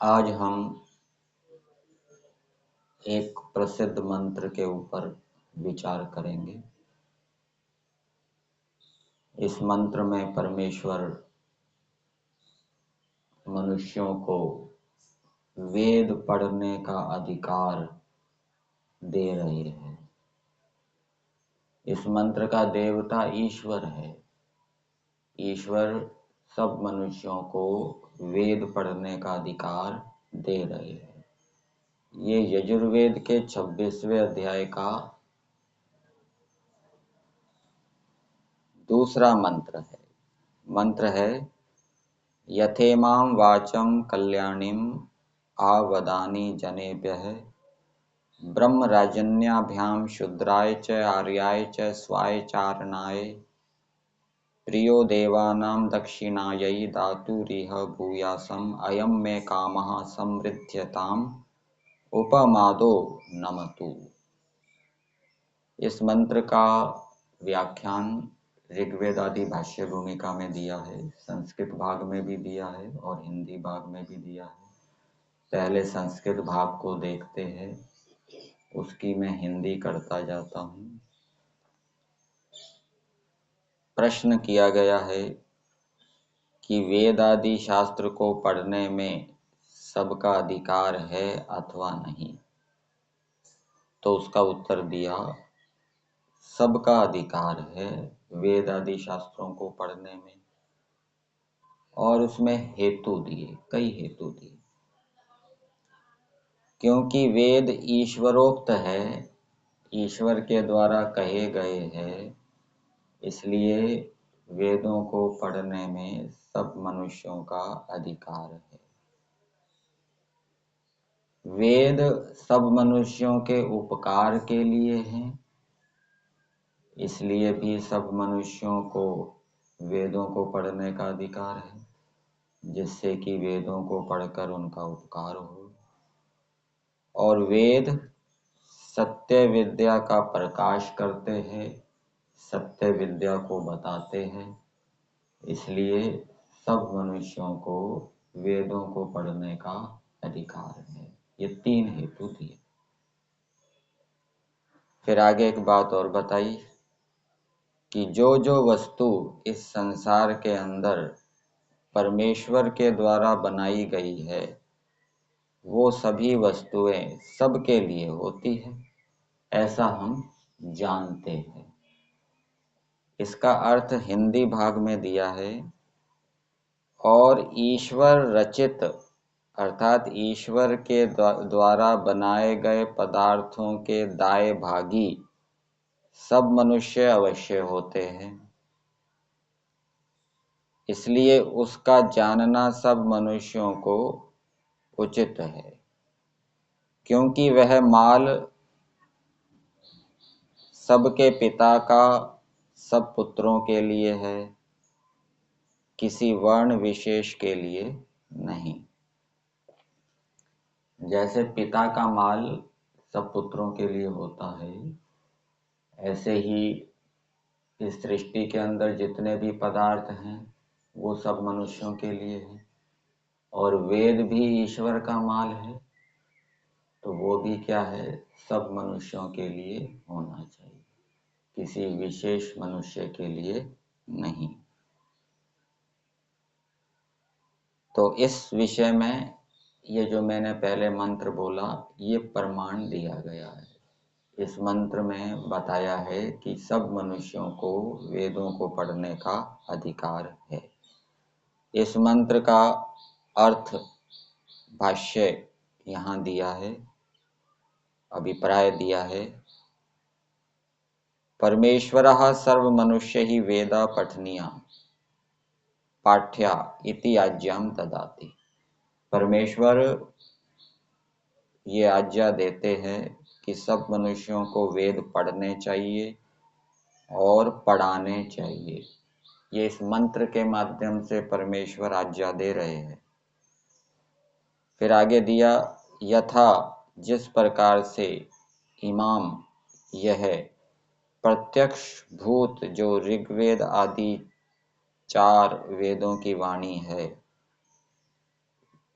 आज हम एक प्रसिद्ध मंत्र के ऊपर विचार करेंगे। इस मंत्र में परमेश्वर मनुष्यों को वेद पढ़ने का अधिकार दे रहे हैं। इस मंत्र का देवता ईश्वर है। ईश्वर सब मनुष्यों को वेद पढ़ने का अधिकार दे रहे हैं। ये यजुर्वेद के 26वें अध्याय का दूसरा मंत्र है। मंत्र है यथेमां वाचं कल्याणीं आवदानि जनेभ्यः ब्रह्मराजन्याभ्यां शूद्राय च आर्याय च स्वाय चारणाय प्रियो देवानां दक्षिणायै दातुरिह भूयासम् अयं मे कामः समृद्ध्यताम् उपमादो नमतु। इस मंत्र का व्याख्यान ऋग्वेद आदि भाष्य भूमिका में दिया है, संस्कृत भाग में भी दिया है और हिंदी भाग में भी दिया है। पहले संस्कृत भाग को देखते हैं, उसकी मैं हिंदी करता जाता हूँ। प्रश्न किया गया है कि वेद आदि शास्त्र को पढ़ने में सबका अधिकार है अथवा नहीं। तो उसका उत्तर दिया सबका अधिकार है वेद आदि शास्त्रों को पढ़ने में, और उसमें हेतु दिए, कई हेतु दिए। क्योंकि वेद ईश्वरोक्त है, ईश्वर के द्वारा कहे गए हैं, इसलिए वेदों को पढ़ने में सब मनुष्यों का अधिकार है। वेद सब मनुष्यों के उपकार के लिए हैं, इसलिए भी सब मनुष्यों को वेदों को पढ़ने का अधिकार है, जिससे कि वेदों को पढ़कर उनका उपकार हो। और वेद सत्य विद्या का प्रकाश करते हैं, सत्य विद्या को बताते हैं, इसलिए सब मनुष्यों को वेदों को पढ़ने का अधिकार है। ये तीन हेतु दिए। फिर आगे एक बात और बताई कि जो जो वस्तु इस संसार के अंदर परमेश्वर के द्वारा बनाई गई है, वो सभी वस्तुएं सबके लिए होती है, ऐसा हम जानते हैं। इसका अर्थ हिंदी भाग में दिया है, और ईश्वर रचित अर्थात ईश्वर के द्वारा बनाए गए पदार्थों के दाए भागी सब मनुष्य अवश्य होते हैं, इसलिए उसका जानना सब मनुष्यों को उचित है। क्योंकि वह माल सबके पिता का सब पुत्रों के लिए है, किसी वर्ण विशेष के लिए नहीं। जैसे पिता का माल सब पुत्रों के लिए होता है, ऐसे ही इस सृष्टि के अंदर जितने भी पदार्थ हैं वो सब मनुष्यों के लिए हैं। और वेद भी ईश्वर का माल है, तो वो भी क्या है, सब मनुष्यों के लिए होना चाहिए, किसी विशेष मनुष्य के लिए नहीं। तो इस विषय में ये जो मैंने पहले मंत्र बोला, ये प्रमाण दिया गया है। इस मंत्र में बताया है कि सब मनुष्यों को वेदों को पढ़ने का अधिकार है। इस मंत्र का अर्थ भाष्य यहाँ दिया है, अभिप्राय दिया है। परमेश्वरः सर्व मनुष्य ही वेदा पठनीया पाठ्या इति आज्ञां ददाति। परमेश्वर ये आज्ञा देते हैं कि सब मनुष्यों को वेद पढ़ने चाहिए और पढ़ाने चाहिए। ये इस मंत्र के माध्यम से परमेश्वर आज्ञा दे रहे हैं। फिर आगे दिया यथा, जिस प्रकार से इमाम यह प्रत्यक्ष भूत जो ऋग्वेद आदि 4 वेदों की वाणी है,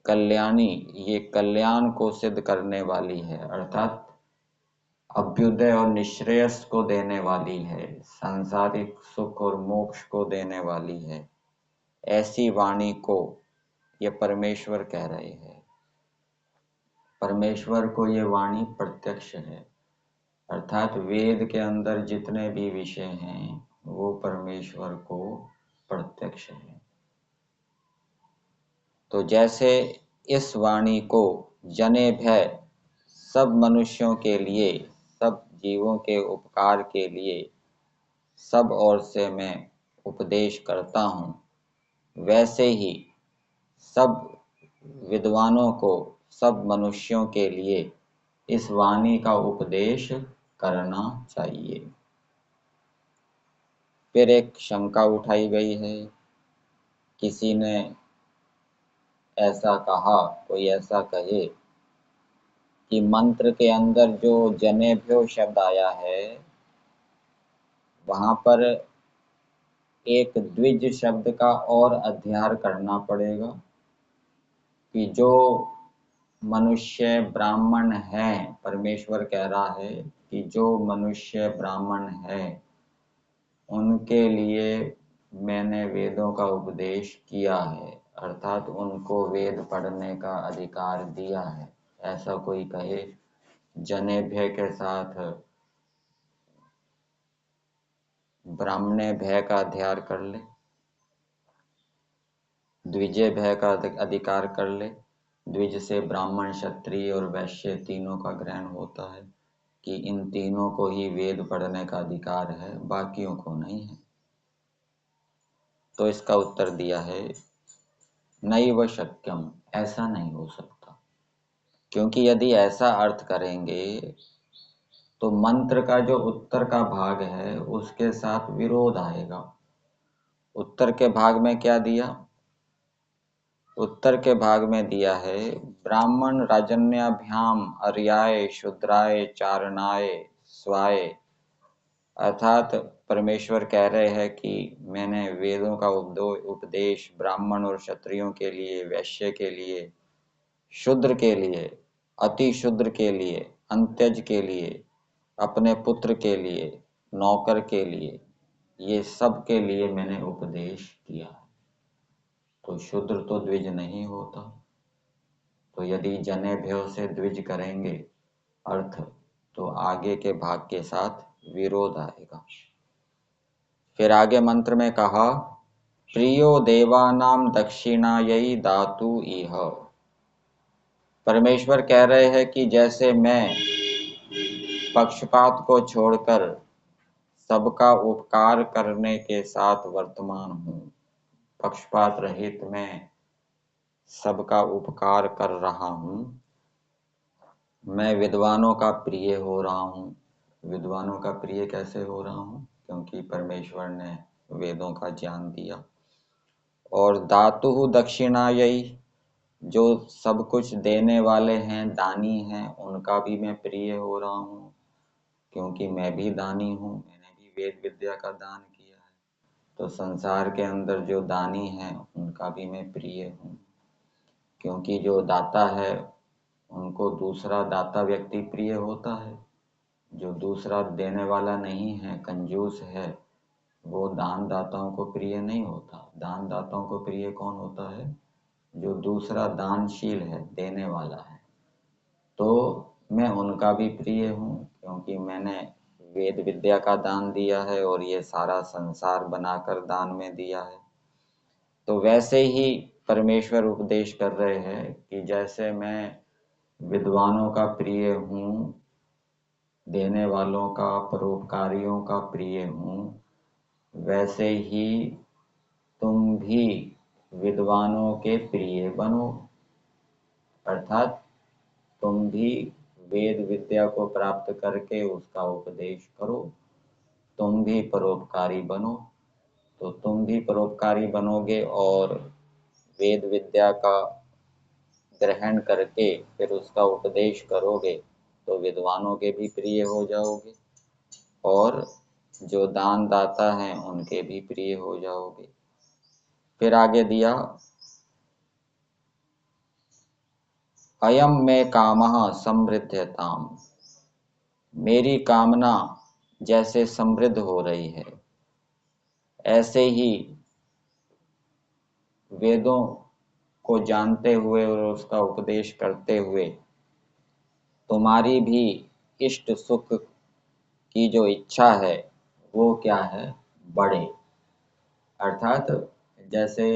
कल्याणी, ये कल्याण को सिद्ध करने वाली है, अर्थात अभ्युदय और निश्रेयस को देने वाली है, सांसारिक सुख और मोक्ष को देने वाली है, ऐसी वाणी को ये परमेश्वर कह रहे हैं। परमेश्वर को ये वाणी प्रत्यक्ष है, अर्थात वेद के अंदर जितने भी विषय हैं वो परमेश्वर को प्रत्यक्ष है। तो जैसे इस वाणी को जने भय सब मनुष्यों के लिए, सब जीवों के उपकार के लिए सब ओर से मैं उपदेश करता हूँ, वैसे ही सब विद्वानों को, सब मनुष्यों के लिए इस वाणी का उपदेश करना चाहिए। फिर एक शंका उठाई गई है, किसी ने ऐसा कहा, कोई ऐसा कहे कि मंत्र के अंदर जो जनेभ्यो शब्द आया है वहां पर एक द्विज शब्द का और अध्ययन करना पड़ेगा कि जो मनुष्य ब्राह्मण है, परमेश्वर कह रहा है कि जो मनुष्य ब्राह्मण है उनके लिए मैंने वेदों का उपदेश किया है, अर्थात उनको वेद पढ़ने का अधिकार दिया है। ऐसा कोई कहे, जनेभ्य के साथ ब्राह्मणे भय का अध्ययन कर ले, द्विजय भय का अधिकार कर ले। द्विज से ब्राह्मण, क्षत्रिय और वैश्य तीनों का ग्रहण होता है कि इन तीनों को ही वेद पढ़ने का अधिकार है, बाकियों को नहीं है। तो इसका उत्तर दिया है नैव शक्यम, ऐसा नहीं हो सकता, क्योंकि यदि ऐसा अर्थ करेंगे तो मंत्र का जो उत्तर का भाग है उसके साथ विरोध आएगा। उत्तर के भाग में क्या दिया? उत्तर के भाग में दिया है ब्राह्मण राजन्याभ्याम अर्याय शूद्राय चारणाय स्वाय, अर्थात परमेश्वर कह रहे हैं कि मैंने वेदों का उपदेश ब्राह्मण और क्षत्रियों के लिए, वैश्य के लिए, शूद्र के लिए, अति शूद्र के लिए, अंत्यज के लिए, अपने पुत्र के लिए, नौकर के लिए, ये सब के लिए मैंने उपदेश किया। तो शूद्र तो द्विज नहीं होता, तो यदि जनेभ्यो से द्विज करेंगे अर्थ तो आगे के भाग के साथ विरोध आएगा। फिर आगे मंत्र में कहा प्रियो देवानाम दक्षिणायै दातु इह। परमेश्वर कह रहे हैं कि जैसे मैं पक्षपात को छोड़कर सबका उपकार करने के साथ वर्तमान हूँ, पक्षपात रहित मैं सबका उपकार कर रहा हूँ, मैं विद्वानों का प्रिय हो रहा हूँ। विद्वानों का प्रिय कैसे हो रहा हूँ? क्योंकि परमेश्वर ने वेदों का ज्ञान दिया। और दातु दक्षिणायै, जो सब कुछ देने वाले हैं, दानी हैं, उनका भी मैं प्रिय हो रहा हूँ, क्योंकि मैं भी दानी हूँ, मैंने भी वेद विद्या का दान किया है। तो संसार के अंदर जो दानी हैं उनका भी मैं प्रिय हूँ, क्योंकि जो दाता है उनको दूसरा दाता व्यक्ति प्रिय होता है। जो दूसरा देने वाला नहीं है, कंजूस है, वो दान दाताओं को प्रिय नहीं होता। दान दाताओं को प्रिय कौन होता है? जो दूसरा दानशील है, देने वाला है। तो मैं उनका भी प्रिय हूँ, क्योंकि मैंने वेद विद्या का दान दिया है और ये सारा संसार बनाकर दान में दिया है। तो वैसे ही परमेश्वर उपदेश कर रहे हैं कि जैसे मैं विद्वानों का प्रिय हूँ, देने वालों का, परोपकारियों का प्रिय हूँ, वैसे ही तुम भी विद्वानों के प्रिय बनो, अर्थात तुम भी वेद विद्या को प्राप्त करके उसका उपदेश करो, तुम भी परोपकारी बनो। तो तुम भी परोपकारी बनोगे और वेद विद्या का ग्रहण करके फिर उसका उपदेश करोगे तो विद्वानों के भी प्रिय हो जाओगे और जो दान दाता हैं उनके भी प्रिय हो जाओगे। फिर आगे दिया अयम में कामः समृद्धताम, मेरी कामना जैसे समृद्ध हो रही है, ऐसे ही वेदों को जानते हुए और उसका उपदेश करते हुए तुम्हारी भी इष्ट सुख की जो इच्छा है वो क्या है, बढ़े। अर्थात जैसे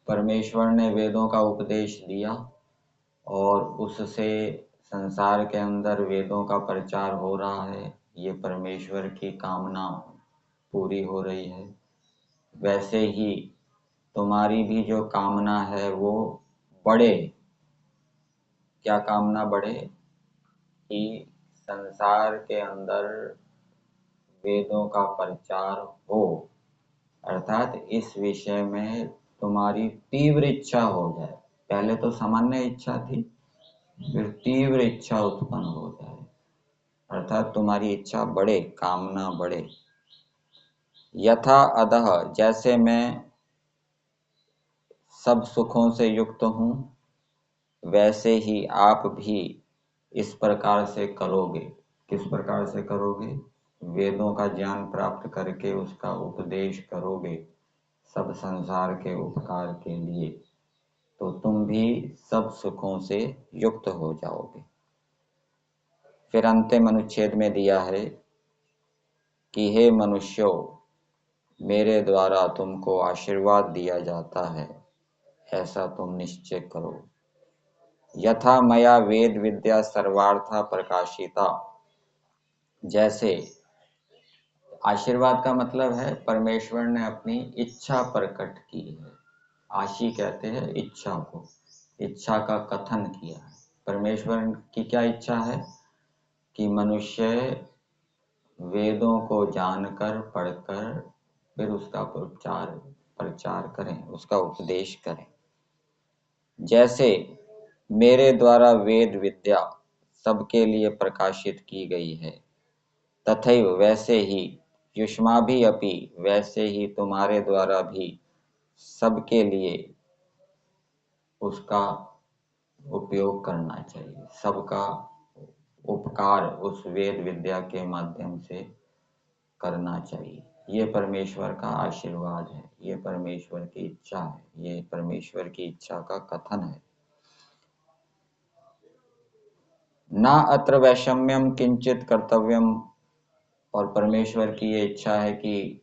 परमेश्वर ने वेदों का उपदेश दिया और उससे संसार के अंदर वेदों का प्रचार हो रहा है, ये परमेश्वर की कामना पूरी हो रही है, वैसे ही तुम्हारी भी जो कामना है वो बढ़े। क्या कामना बढ़े? कि संसार के अंदर वेदों का प्रचार हो, अर्थात इस विषय में तुम्हारी तीव्र इच्छा हो जाए। पहले तो सामान्य इच्छा थी, फिर तीव्र इच्छा उत्पन्न हो जाए, अर्थात तुम्हारी इच्छा बढ़े, कामना बढ़े। यथा अधः, जैसे मैं सब सुखों से युक्त हूँ, वैसे ही आप भी इस प्रकार से करोगे। किस प्रकार से करोगे? वेदों का ज्ञान प्राप्त करके उसका उपदेश करोगे सब संसार के उपकार के लिए, तो तुम भी सब सुखों से युक्त हो जाओगे। फिर अंतिम अनुच्छेद में दिया है कि हे मनुष्यों, मेरे द्वारा तुमको आशीर्वाद दिया जाता है, ऐसा तुम निश्चय करो। यथा मया वेद विद्या सर्वार्था प्रकाशिता, जैसे आशीर्वाद का मतलब है परमेश्वर ने अपनी इच्छा प्रकट की है। आशी कहते हैं इच्छा को, इच्छा का कथन किया है। परमेश्वर की क्या इच्छा है? कि मनुष्य वेदों को जानकर पढ़कर फिर उसका प्रचार करें, उसका उपदेश करें। जैसे मेरे द्वारा वेद विद्या सबके लिए प्रकाशित की गई है, तथैव वैसे ही युष्माभि अपि, वैसे ही तुम्हारे द्वारा भी सबके लिए उसका उपयोग करना चाहिए, सबका उपकार उस वेद विद्या के माध्यम से करना चाहिए। ये परमेश्वर का आशीर्वाद है, ये परमेश्वर की इच्छा है, ये परमेश्वर की इच्छा का कथन है। ना अत्र वैषम्यम किंचित कर्तव्यम, और परमेश्वर की ये इच्छा है कि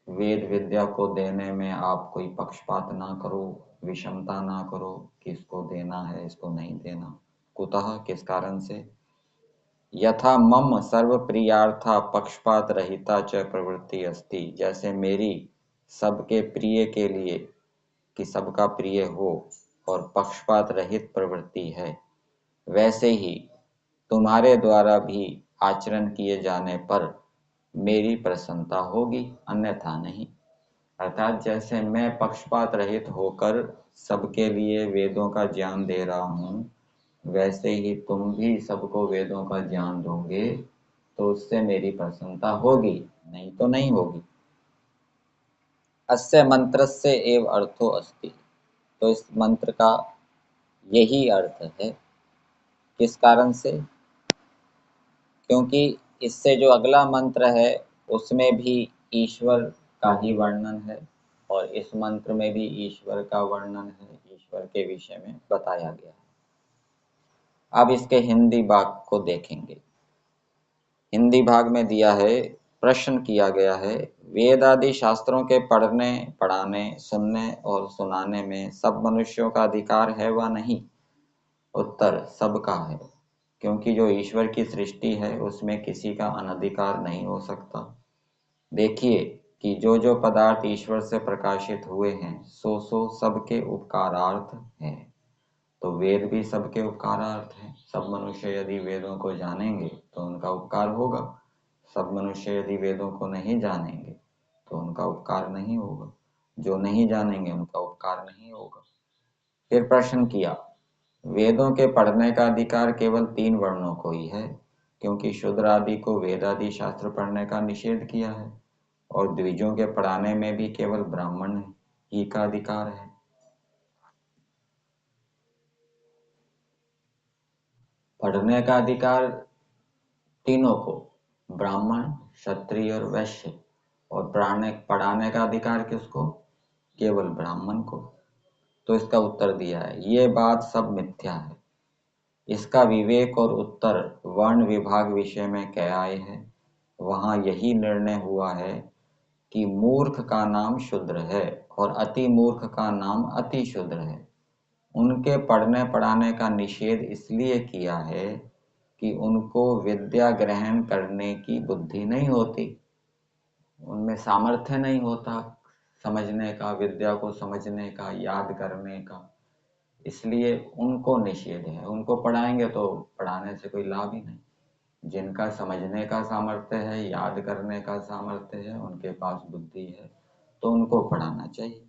वेद विद्या को देने में आप कोई पक्षपात ना करो, विषमता ना करो कि इसको देना है इसको नहीं देना। कुतः, किस कारण से? यथा मम सर्व प्रियार्था पक्षपात रहिता च प्रवृत्ति अस्ति, जैसे मेरी सबके प्रिय के लिए कि सबका प्रिय हो और पक्षपात रहित प्रवृत्ति है, वैसे ही तुम्हारे द्वारा भी आचरण किए जाने पर मेरी प्रसन्नता होगी, अन्यथा नहीं। अर्थात जैसे मैं पक्षपात रहित होकर सबके लिए वेदों का ज्ञान दे रहा हूँ, वैसे ही तुम भी सबको वेदों का ज्ञान दोगे तो उससे मेरी प्रसन्नता होगी, नहीं तो नहीं होगी। अस्य मंत्रस्य एव अर्थो अस्ति, तो इस मंत्र का यही अर्थ है। किस कारण से? क्योंकि इससे जो अगला मंत्र है उसमें भी ईश्वर का ही वर्णन है और इस मंत्र में भी ईश्वर का वर्णन है, ईश्वर के विषय में बताया गया है। अब इसके हिंदी भाग को देखेंगे। हिंदी भाग में दिया है, प्रश्न किया गया है, वेद आदि शास्त्रों के पढ़ने, पढ़ाने, सुनने और सुनाने में सब मनुष्यों का अधिकार है व नहीं? उत्तर, सबका है, क्योंकि जो ईश्वर की सृष्टि है उसमें किसी का अनधिकार नहीं हो सकता। देखिए कि जो पदार्थ ईश्वर से प्रकाशित हुए हैं सो सबके उपकारार्थ हैं, तो वेद भी सबके उपकारार्थ हैं। सब मनुष्य यदि वेदों को जानेंगे तो उनका उपकार होगा, सब मनुष्य यदि वेदों को नहीं जानेंगे तो उनका उपकार नहीं होगा, जो नहीं जानेंगे उनका उपकार नहीं होगा। फिर प्रश्न किया, वेदों के पढ़ने का अधिकार केवल 3 वर्णों को ही है, क्योंकि शूद्र आदि को वेद आदि शास्त्र पढ़ने का निषेध किया है, और द्विजों के पढ़ाने में भी केवल ब्राह्मण ही का अधिकार है। पढ़ने का अधिकार तीनों को, ब्राह्मण, क्षत्रिय और वैश्य। और पढ़ाने का अधिकार किसको? केवल ब्राह्मण को। तो इसका उत्तर दिया है, ये बात सब मिथ्या है। इसका विवेक और उत्तर वर्ण विभाग विषय में कह आए हैं। वहां यही निर्णय हुआ है कि मूर्ख का नाम शूद्र है और अति मूर्ख का नाम अति शूद्र है। उनके पढ़ने पढ़ाने का निषेध इसलिए किया है कि उनको विद्या ग्रहण करने की बुद्धि नहीं होती, उनमें सामर्थ्य नहीं होता समझने का, विद्या को समझने का, याद करने का। इसलिए उनको निषेध है। उनको पढ़ाएंगे तो पढ़ाने से कोई लाभ ही नहीं। जिनका समझने का सामर्थ्य है, याद करने का सामर्थ्य है, उनके पास बुद्धि है, तो उनको पढ़ाना चाहिए।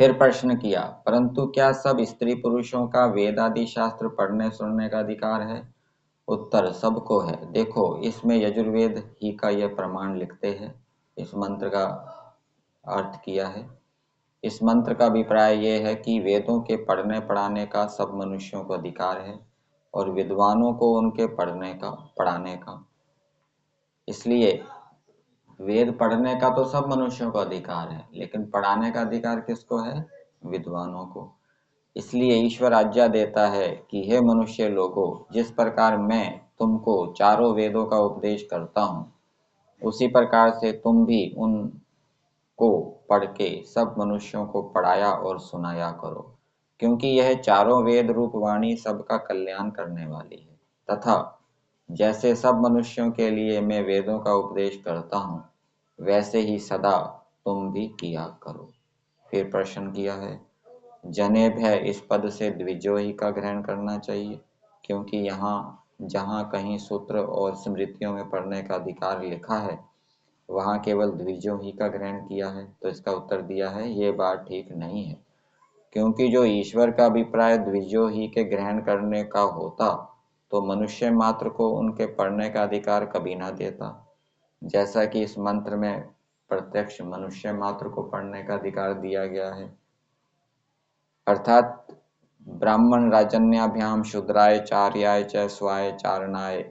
फिर प्रश्न किया, परंतु क्या सब स्त्री पुरुषों का वेद आदि शास्त्र पढ़ने सुनने का अधिकार है? उत्तर, सबको है। देखो, इसमें यजुर्वेद ही का यह प्रमाण लिखते हैं। इस मंत्र का अर्थ किया है। इस मंत्र का अभिप्राय यह है कि वेदों के पढ़ने पढ़ाने का सब मनुष्यों को अधिकार है और विद्वानों को उनके पढ़ने का पढ़ाने का। इसलिए वेद पढ़ने का तो सब मनुष्यों को अधिकार है, लेकिन पढ़ाने का अधिकार किसको है? विद्वानों को। इसलिए ईश्वर आज्ञा देता है कि हे मनुष्य लोगों, जिस प्रकार मैं तुमको चारों वेदों का उपदेश करता हूँ, उसी प्रकार से तुम भी उनको पढ़ के सब मनुष्यों को पढ़ाया और सुनाया करो, क्योंकि यह चारों वेद रूप वाणी सबका कल्याण करने वाली है। तथा जैसे सब मनुष्यों के लिए मैं वेदों का उपदेश करता हूँ, वैसे ही सदा तुम भी किया करो। फिर प्रश्न किया है, जनेब है, इस पद से द्विजो ही का ग्रहण करना चाहिए, क्योंकि यहाँ जहाँ कहीं सूत्र और स्मृतियों में पढ़ने का अधिकार लिखा है, वहाँ केवल द्विजो ही का ग्रहण किया है। तो इसका उत्तर दिया है, ये बात ठीक नहीं है, क्योंकि जो ईश्वर का अभिप्राय द्विजो ही के ग्रहण करने का होता, तो मनुष्य मात्र को उनके पढ़ने का अधिकार कभी ना देता। जैसा कि इस मंत्र में प्रत्यक्ष मनुष्य मात्र को पढ़ने का अधिकार दिया गया है। अर्थात ब्राह्मण राजन्याभ्याम शूद्राय चार्याय च स्वाय चारणाय।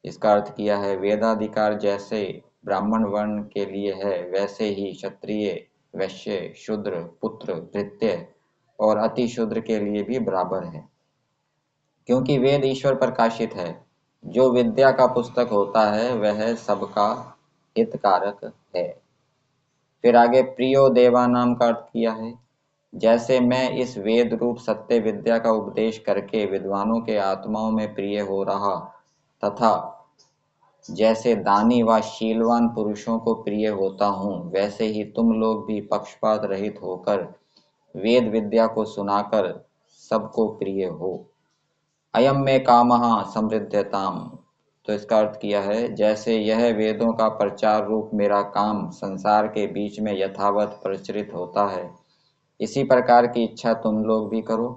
इसका अर्थ किया है, वेदाधिकार जैसे ब्राह्मण वर्ण के लिए है, वैसे ही क्षत्रिय, वैश्य, शूद्र, पुत्र, भृत्य और अति शूद्र के लिए भी बराबर है, क्योंकि वेद ईश्वर प्रकाशित है। जो विद्या का पुस्तक होता है वह सबका हितकारक है। फिर आगे प्रियो देवानाम का अर्थ किया है, जैसे मैं इस वेद रूप सत्य विद्या का उपदेश करके विद्वानों के आत्माओं में प्रिय हो रहा, तथा जैसे दानी व शीलवान पुरुषों को प्रिय होता हूँ, वैसे ही तुम लोग भी पक्षपात रहित होकर वेद विद्या को सुनाकर सबको प्रिय हो। अयम में कामः समृद्धताम। तो इसका अर्थ किया है, जैसे यह वेदों का प्रचार रूप मेरा काम संसार के बीच में यथावत प्रचलित होता है, इसी प्रकार की इच्छा तुम लोग भी करो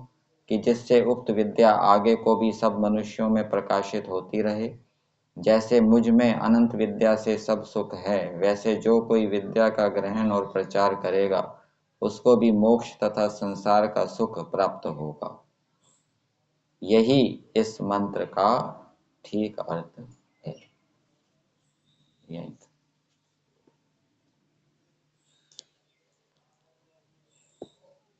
कि जिससे उक्त विद्या आगे को भी सब मनुष्यों में प्रकाशित होती रहे। जैसे मुझ में अनंत विद्या से सब सुख है, वैसे जो कोई विद्या का ग्रहण और प्रचार करेगा, उसको भी मोक्ष तथा संसार का सुख प्राप्त होगा। यही इस मंत्र का ठीक अर्थ है। यही